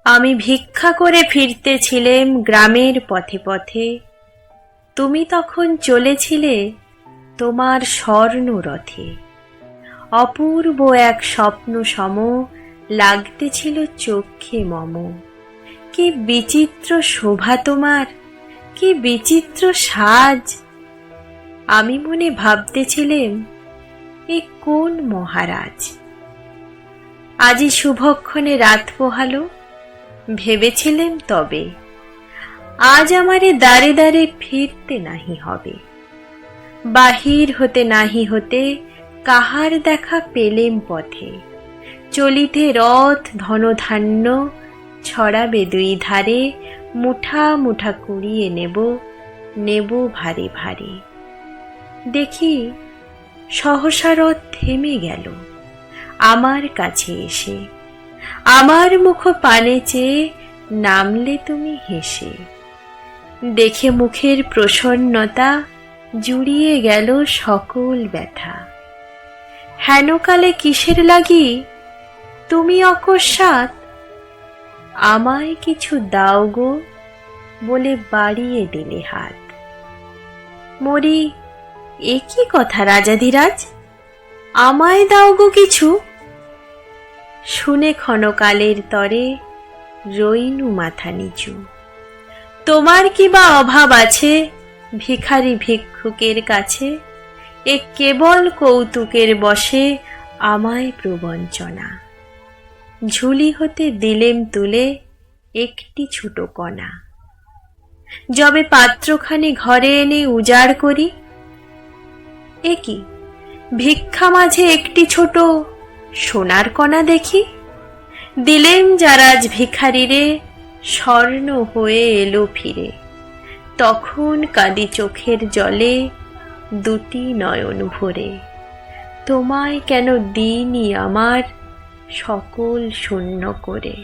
আমি ভিক্ষা করে ফিরতেছিলেম গ্রামের পথে পথে, তুমি তখন চলেছিলে তোমার স্বর্ণরথে। অপূর্ব এক স্বপ্ন সম লাগতেছিল চক্ষে মম। কি বিচিত্র শোভা তোমার, কি বিচিত্র সাজ! আমি মনে ভাবতেছিলেম, এ কোন মহারাজ? আজি শুভক্ষণে রাত পোহালো, ভেবেছিলেম তবে আজ আমারে দ্বারে দ্বারে ফিরতে নাহি হবে। বাহির হতে নাহি হতে কাহার দেখা পেলেম পথে। চলিতে রথ ধনধান্য ছড়াবে দুই ধারে, মুঠা মুঠা কুড়িয়ে নেব, নেব ভারে ভারে। দেখি সহসা রথ থেমে গেল আমার কাছে এসে। আমার মুখ পানে চেয়ে নামলে তুমি হেসে। দেখে মুখের প্রসন্নতা জুড়িয়ে গেল সকল ব্যথা। হেনকালে কিসের লাগি তুমি অকস্মাৎ আমায় কিছু দাও গো বলে বাড়িয়ে দিলে হাত। মরি, এ কি কথা রাজাধিরাজ, আমায় দাও গো কিছু? শুনে ক্ষণকালের তরে রইনু মাথা নিচু। তোমার কি বা অভাব আছে ভিখারি ভিক্ষুকের কাছে? এ কেবল কৌতুকের বশে আমায় প্রবঞ্চনা। ঝুলি হতে দিলেম তুলে একটি ছোট কণা। যবে পাত্রখানি ঘরে এনে উজাড় করি, এ কি ভিক্ষা মাঝে একটি ছোট সোনার কণা দেখি। দিলেম যারাজ ভিখারিরে, স্বর্ণ হয়ে এলো ফিরে। তখন কাঁদি চোখের জলে দুটি নয়ন ভরে। তোমায় কেন দিইনি আমার সকল শূন্য করে।